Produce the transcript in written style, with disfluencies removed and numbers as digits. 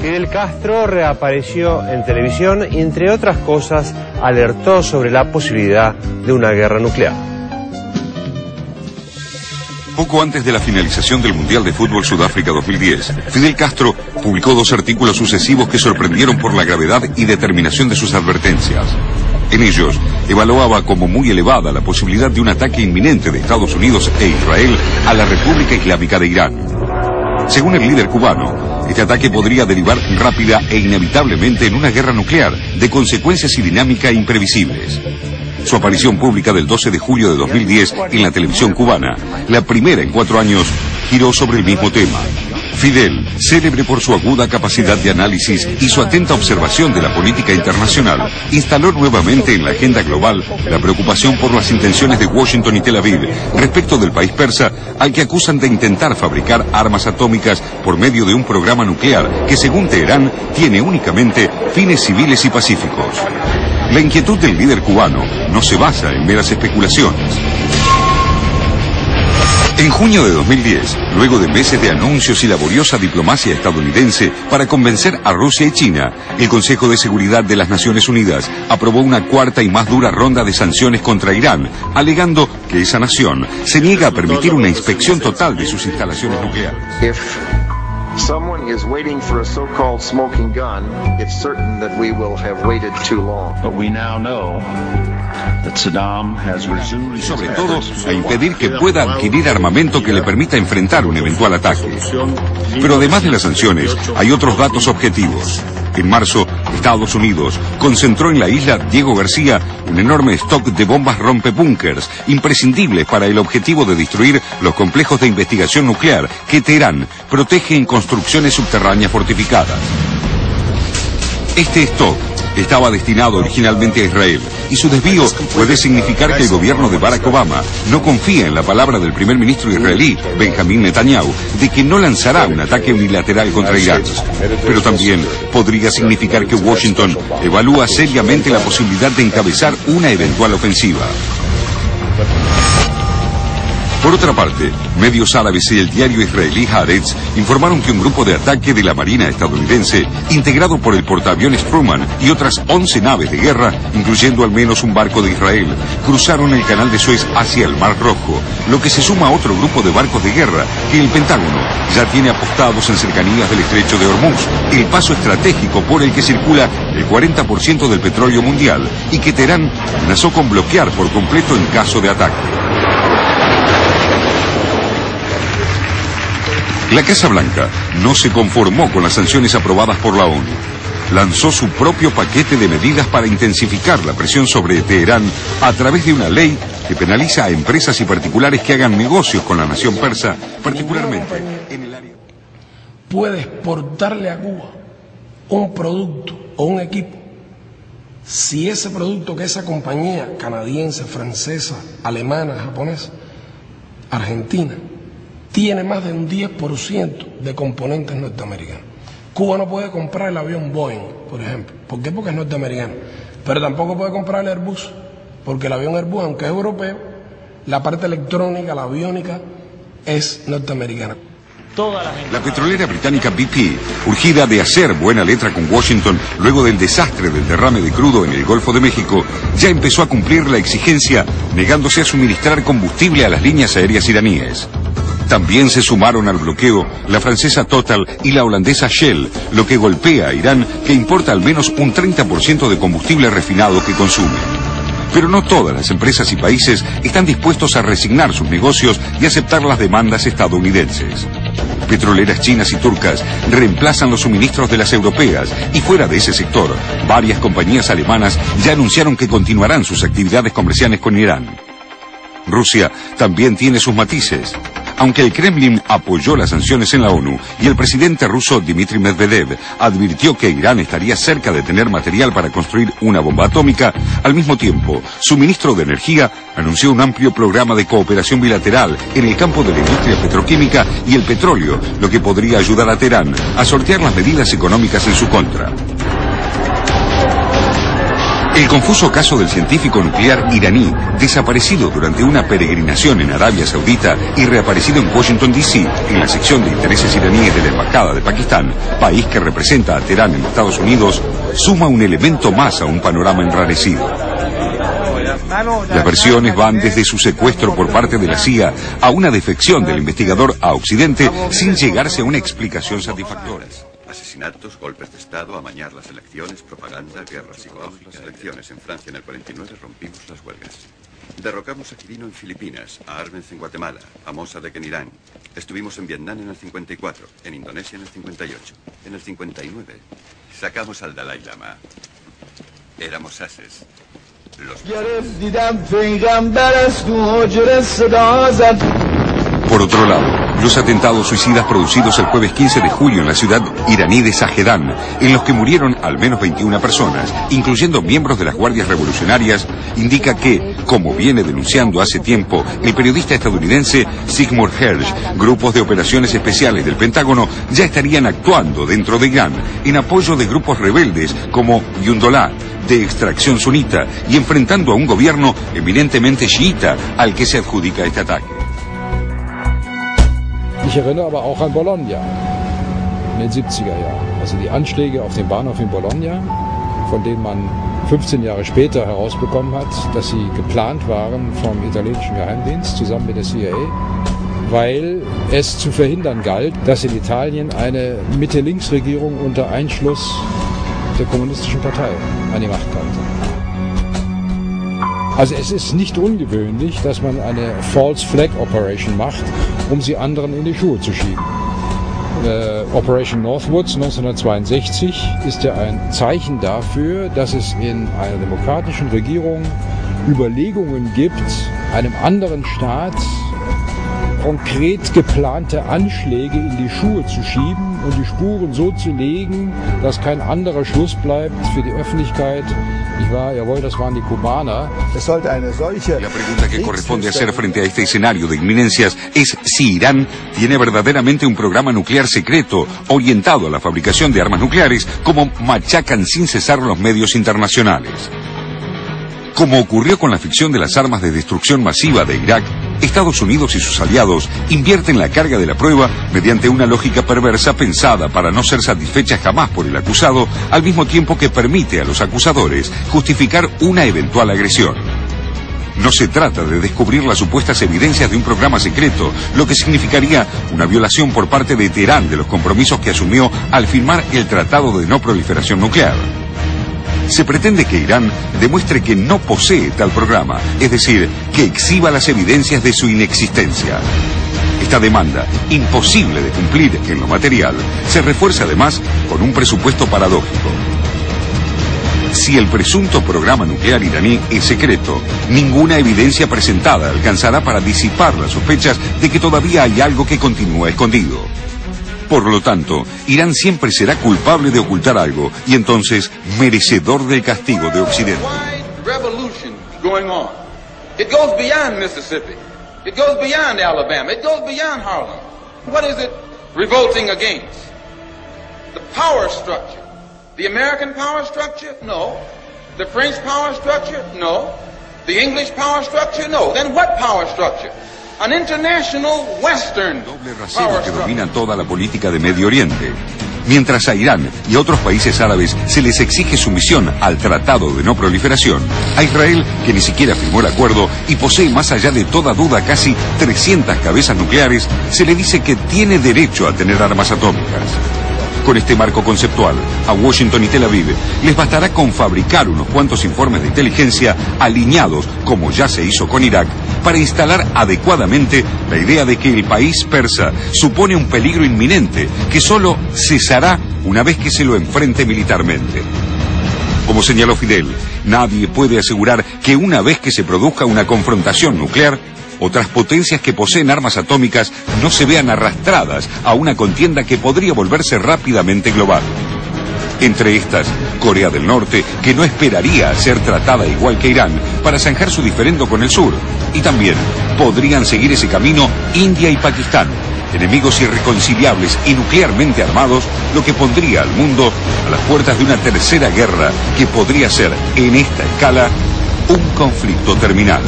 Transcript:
Fidel Castro reapareció en televisión y, entre otras cosas, alertó sobre la posibilidad de una guerra nuclear. Poco antes de la finalización del Mundial de Fútbol Sudáfrica 2010, Fidel Castro publicó 2 artículos sucesivos que sorprendieron por la gravedad y determinación de sus advertencias. En ellos, evaluaba como muy elevada la posibilidad de un ataque inminente de Estados Unidos e Israel a la República Islámica de Irán. Según el líder cubano, este ataque podría derivar rápida e inevitablemente en una guerra nuclear, de consecuencias y dinámica imprevisibles. Su aparición pública del 12 de julio de 2010 en la televisión cubana, la primera en 4 años, giró sobre el mismo tema. Fidel, célebre por su aguda capacidad de análisis y su atenta observación de la política internacional, instaló nuevamente en la agenda global la preocupación por las intenciones de Washington y Tel Aviv respecto del país persa, al que acusan de intentar fabricar armas atómicas por medio de un programa nuclear que, según Teherán, tiene únicamente fines civiles y pacíficos. La inquietud del líder cubano no se basa en meras especulaciones. En junio de 2010, luego de meses de anuncios y laboriosa diplomacia estadounidense para convencer a Rusia y China, el Consejo de Seguridad de las Naciones Unidas aprobó una 4ª y más dura ronda de sanciones contra Irán, alegando que esa nación se niega a permitir una inspección total de sus instalaciones nucleares. Someone is waiting for a so-called smoking gun, it's certain that we will have waited too long. But we now know that Saddam has resumed. Sobre todo, a impedir que pueda adquirir armamento que le permita enfrentar un eventual ataque. Pero además de las sanciones, hay otros datos objetivos. En marzo, Estados Unidos concentró en la isla Diego García un enorme stock de bombas rompebúnkers, imprescindibles para el objetivo de destruir los complejos de investigación nuclear que Teherán protege en construcciones subterráneas fortificadas. Este stock estaba destinado originalmente a Israel, y su desvío puede significar que el gobierno de Barack Obama no confía en la palabra del primer ministro israelí, Benjamin Netanyahu, de que no lanzará un ataque unilateral contra Irán. Pero también podría significar que Washington evalúa seriamente la posibilidad de encabezar una eventual ofensiva. Por otra parte, medios árabes y el diario israelí Haaretz informaron que un grupo de ataque de la Marina estadounidense, integrado por el portaaviones Truman y otras 11 naves de guerra, incluyendo al menos un barco de Israel, cruzaron el canal de Suez hacia el Mar Rojo, lo que se suma a otro grupo de barcos de guerra que el Pentágono ya tiene apostados en cercanías del estrecho de Hormuz, el paso estratégico por el que circula el 40% del petróleo mundial y que Teherán amenazó con bloquear por completo en caso de ataque. La Casa Blanca no se conformó con las sanciones aprobadas por la ONU. Lanzó su propio paquete de medidas para intensificar la presión sobre Teherán a través de una ley que penaliza a empresas y particulares que hagan negocios con la nación persa, particularmente en el área. Puede exportarle a Cuba un producto o un equipo si ese producto que esa compañía canadiense, francesa, alemana, japonesa, argentina, tiene más de un 10% de componentes norteamericanos. Cuba no puede comprar el avión Boeing, por ejemplo. ¿Por qué? Porque es norteamericano. Pero tampoco puede comprar el Airbus, porque el avión Airbus, aunque es europeo, la parte electrónica, la aviónica, es norteamericana. La petrolera británica BP, urgida de hacer buena letra con Washington luego del desastre del derrame de crudo en el Golfo de México, ya empezó a cumplir la exigencia, negándose a suministrar combustible a las líneas aéreas iraníes. También se sumaron al bloqueo la francesa Total y la holandesa Shell, lo que golpea a Irán, que importa al menos un 30% de combustible refinado que consume. Pero no todas las empresas y países están dispuestos a resignar sus negocios y aceptar las demandas estadounidenses. Petroleras chinas y turcas reemplazan los suministros de las europeas, y fuera de ese sector, varias compañías alemanas ya anunciaron que continuarán sus actividades comerciales con Irán. Rusia también tiene sus matices. Aunque el Kremlin apoyó las sanciones en la ONU y el presidente ruso Dmitry Medvedev advirtió que Irán estaría cerca de tener material para construir una bomba atómica, al mismo tiempo, su ministro de Energía anunció un amplio programa de cooperación bilateral en el campo de la industria petroquímica y el petróleo, lo que podría ayudar a Teherán a sortear las medidas económicas en su contra. El confuso caso del científico nuclear iraní, desaparecido durante una peregrinación en Arabia Saudita y reaparecido en Washington, D.C., en la sección de intereses iraníes de la Embajada de Pakistán, país que representa a Teherán en Estados Unidos, suma un elemento más a un panorama enrarecido. Las versiones van desde su secuestro por parte de la CIA a una defección del investigador a Occidente sin llegarse a una explicación satisfactoria. Asesinatos, golpes de Estado, amañar las elecciones, propaganda, guerras psicológicas, elecciones en Francia en el 49, rompimos las huelgas. Derrocamos a Quirino en Filipinas, a Arbenz en Guatemala, a Mossadegh en Irán. Estuvimos en Vietnam en el 54, en Indonesia en el 58. En el 59 sacamos al Dalai Lama. Éramos ases. Por otro lado, los atentados suicidas producidos el jueves 15 de julio en la ciudad iraní de Sahedán, en los que murieron al menos 21 personas, incluyendo miembros de las guardias revolucionarias, indica que, como viene denunciando hace tiempo el periodista estadounidense Seymour Hersh, grupos de operaciones especiales del Pentágono ya estarían actuando dentro de Irán en apoyo de grupos rebeldes como Yundolá, de extracción sunita, y enfrentando a un gobierno eminentemente chiita al que se adjudica este ataque. Ich erinnere aber auch an Bologna in den 70er Jahren. Also die Anschläge auf den Bahnhof in Bologna, von denen man 15 Jahre später herausbekommen hat, dass sie geplant waren vom italienischen Geheimdienst zusammen mit der CIA, weil es zu verhindern galt, dass in Italien eine Mitte-Links-Regierung unter Einschluss der kommunistischen Partei an die Macht kam. Also es ist nicht ungewöhnlich, dass man eine False Flag Operation macht, um sie anderen in die Schuhe zu schieben. Operation Northwoods 1962 ist ja ein Zeichen dafür, dass es in einer demokratischen Regierung Überlegungen gibt, einem anderen Staat konkret geplante Anschläge in die Schuhe zu schieben und die Spuren so zu legen, dass kein anderer Schluss bleibt für die Öffentlichkeit. Ich war, jawohl, das waren die Kubaner. La pregunta que corresponde hacer frente a este escenario de inminencias es si Irán tiene verdaderamente un programa nuclear secreto orientado a la fabricación de armas nucleares, como machacan sin cesar los medios internacionales. Como ocurrió con la ficción de las armas de destrucción masiva de Irak, Estados Unidos y sus aliados invierten la carga de la prueba mediante una lógica perversa pensada para no ser satisfecha jamás por el acusado, al mismo tiempo que permite a los acusadores justificar una eventual agresión. No se trata de descubrir las supuestas evidencias de un programa secreto, lo que significaría una violación por parte de Teherán de los compromisos que asumió al firmar el Tratado de No Proliferación Nuclear. Se pretende que Irán demuestre que no posee tal programa, es decir, que exhiba las evidencias de su inexistencia. Esta demanda, imposible de cumplir en lo material, se refuerza además con un presupuesto paradójico. Si el presunto programa nuclear iraní es secreto, ninguna evidencia presentada alcanzará para disipar las sospechas de que todavía hay algo que continúa escondido. Por lo tanto, Irán siempre será culpable de ocultar algo y entonces merecedor del castigo de Occidente. It goes beyond Mississippi. It goes beyond Alabama. It goes beyond Harlem. What is it revolting against? The power structure. The American power structure? No. The French power structure? No. The English power structure? No. Then what power structure? An international Western doble rasero que domina toda la política de Medio Oriente. Mientras a Irán y a otros países árabes se les exige sumisión al Tratado de No Proliferación, a Israel, que ni siquiera firmó el acuerdo y posee más allá de toda duda casi 300 cabezas nucleares, se le dice que tiene derecho a tener armas atómicas. Con este marco conceptual, a Washington y Tel Aviv les bastará con fabricar unos cuantos informes de inteligencia alineados, como ya se hizo con Irak, para instalar adecuadamente la idea de que el país persa supone un peligro inminente que solo cesará una vez que se lo enfrente militarmente. Como señaló Fidel, nadie puede asegurar que una vez que se produzca una confrontación nuclear, otras potencias que poseen armas atómicas no se vean arrastradas a una contienda que podría volverse rápidamente global. Entre estas, Corea del Norte, que no esperaría ser tratada igual que Irán para zanjar su diferendo con el sur. Y también podrían seguir ese camino India y Pakistán, enemigos irreconciliables y nuclearmente armados, lo que pondría al mundo a las puertas de una tercera guerra que podría ser, en esta escala, un conflicto terminal.